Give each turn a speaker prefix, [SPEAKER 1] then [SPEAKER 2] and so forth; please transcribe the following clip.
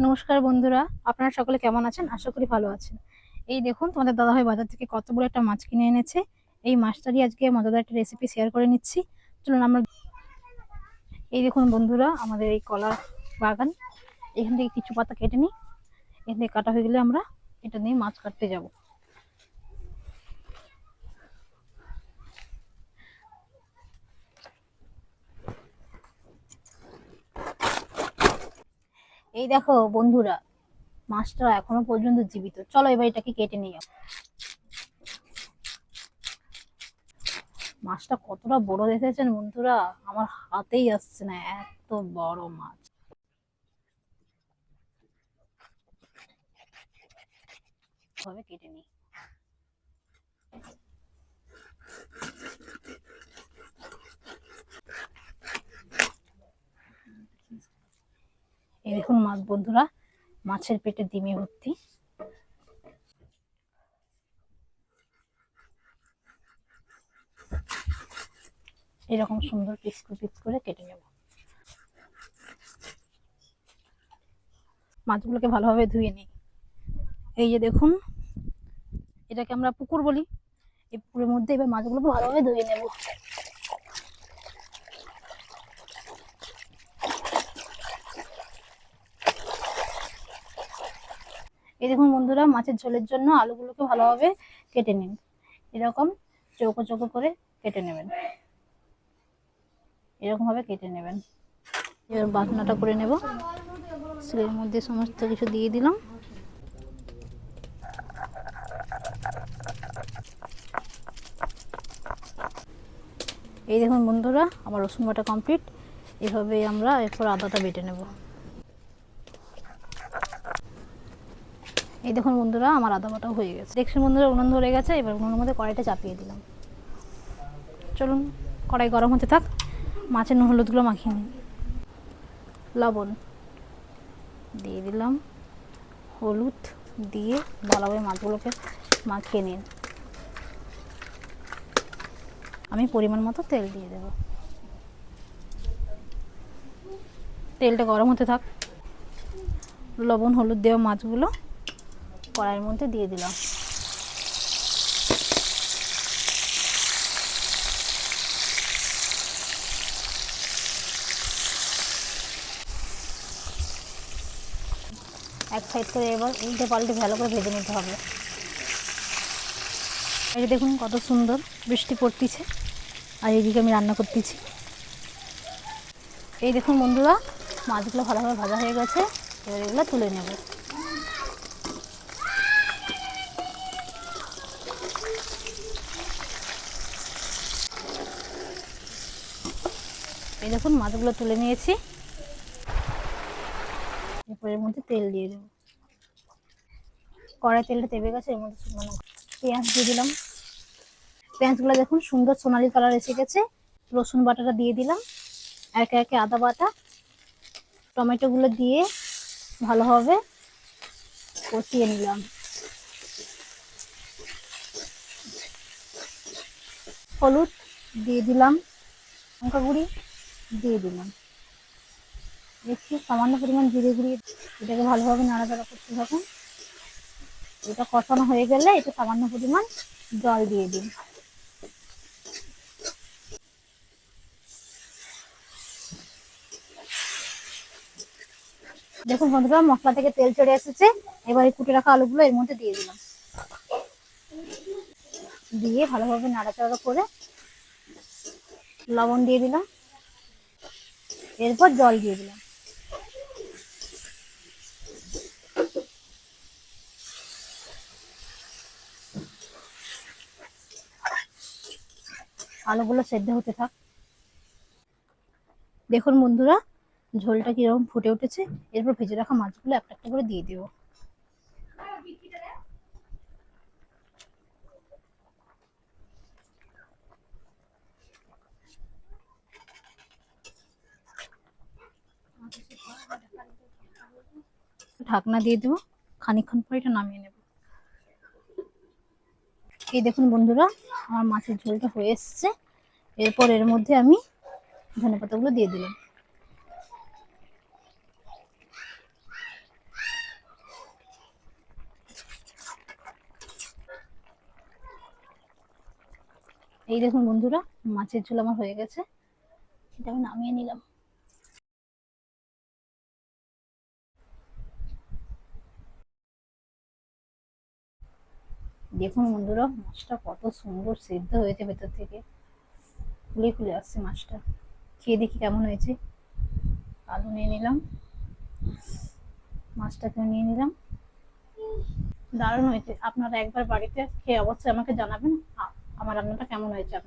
[SPEAKER 1] নমস্কার বন্ধুরা, আপনারা সকলে কেমন আছেন? আশা করি ভালো আছেন। এই দেখুন, তোমাদের দাদাভাই বাজার থেকে কত বড় একটা মাছ কিনে এনেছে। এই মাছটারই আজকে মজাদার একটা রেসিপি শেয়ার করে নিচ্ছি। চলুন আমরা। এই দেখুন বন্ধুরা, আমাদের এই কলা বাগান, এখান থেকে কিছু পাতা কেটে নিই। এখান থেকে কাটা হয়ে গেলে আমরা এটা নিয়ে মাছ কাটতে যাব। এই দেখো বন্ধুরা, মাছটা এখনো পর্যন্ত জীবিত। চলো এবার এটাকে কেটে নিই। মাছটা কতটা বড় দেখেছেন বন্ধুরা, আমার হাতেই আসছে না, এত বড় মাছ। ভাবে কেটে নিই। এই দেখুন মাছ বন্ধুরা, মাছের পেটে ডিমে ভর্তি। এরকম সুন্দর পিস করে কেটে নেব। মাছগুলোকে ভালোভাবে ধুয়ে নিই। এই যে দেখুন, এটাকে আমরা পুকুর বলি। এই পুকুরের মধ্যে এবার মাছগুলোকে ভালোভাবে ধুয়ে নেব। এই দেখুন বন্ধুরা, মাছের ঝোলের জন্য আলুগুলোকে ভালোভাবে কেটে নিন। এরকম চৌকো চৌকো করে কেটে নেবেন। এরকম ভাবে কেটে নেবেন। এবার বাটনাটা করে নেব। শিলের মধ্যে সমস্ত কিছু দিয়ে দিলাম। এই দেখুন বন্ধুরা, আমার রসুন বাটা কমপ্লিট। এভাবে আমরা এরপর আদাটা বেটে নেব। এই দেখুন বন্ধুরা, আমার আদা বাটাও হয়ে গেছে। দেখছেন বন্ধুরা, উনুন ধরে গেছে। এবার উনুনের মধ্যে কড়াইটা চাপিয়ে দিলাম। চলুন কড়াই গরম হতে থাক। মাছের নুন হলুদগুলো মাখিয়ে নিন। লবণ দিয়ে দিলাম, হলুদ দিয়ে ভালোভাবে মাছগুলোকে মাখিয়ে নিন। আমি পরিমাণ মতো তেল দিয়ে দেব। তেলটা গরম হতে থাক। লবণ হলুদ দেওয়া মাছগুলো কড়াইয়ের মধ্যে দিয়ে দিলাম। এক সাইড করে এবার উল্টে পাল্টে ভালো করে ভেজে নিতে হবে। এই দেখুন কত সুন্দর বৃষ্টি পড়তিছে, আর এইদিকে আমি রান্না করতেছি। এই দেখুন বন্ধুরা, মাছগুলো ভালোভাবে ভাজা হয়ে গেছে। এবার এগুলো তুলে নেব। এই দেখুন মাছগুলো তুলে নিয়েছি। এরপর এর মধ্যে তেল দিয়ে দেবো। কড়াই তেলটা তেবে গেছে। এর মধ্যে শুকনো পেঁয়াজ দিয়ে দিলাম। পেঁয়াজগুলো দেখুন সুন্দর সোনালি কালার এসে গেছে। রসুন বাটাটা দিয়ে দিলাম। একে একে আদা বাটা, টমেটোগুলো দিয়ে ভালোভাবে কষিয়ে নিলাম। হলুদ দিয়ে দিলাম, লঙ্কা গুঁড়ি দিয়ে দিলাম, একটু সামান্য পরিমাণ জিরে গুঁড়ি। এটাকে ভালোভাবে নাড়াচাড়া করতে থাকুন। এটা কষানো হয়ে গেলে এটা সামান্য পরিমাণ জল দিয়ে দিন। দেখুন বন্ধুরা, মশলা থেকে তেল চড়ে এসেছে। এবার এই কুটে রাখা আলুগুলো এর মধ্যে দিয়ে দিলাম। দিয়ে ভালোভাবে নাড়াচাড়া করে লবণ দিয়ে দিলাম। এরপর জল দিয়ে দিলাম। আলুগুলো সেদ্ধ হতে থাক। দেখুন বন্ধুরা, ঝোলটা কিরকম ফুটে উঠেছে। এরপর ভেজে রাখা মাছগুলো একটা একটা করে দিয়ে দেবো। ঢাকনা দিয়ে দেবো। খানিকক্ষণ পর এটা নামিয়ে নেব। এই দেখুন বন্ধুরা, আমার মাছের ঝোলটা হয়ে এসছে। এরপর এর মধ্যে আমি ধনেপাতাগুলো দিয়ে দিলাম। এই দেখুন বন্ধুরা, মাছের ঝোল আমার হয়ে গেছে, এটা আমি নামিয়ে নিলাম। দেখুন বন্ধুরা, মাছটা কত সুন্দর সিদ্ধ হয়েছে ভেতর থেকে, ফুলে ফুলে আসছে মাছটা। খেয়ে দেখি কেমন হয়েছে। আলু নিয়ে নিলাম, মাছটাকে নিয়ে নিলাম। দারুণ হয়েছে। আপনারা একবার বাড়িতে খেয়ে অবশ্যই আমাকে জানাবেন আমার রান্নাটা কেমন হয়েছে।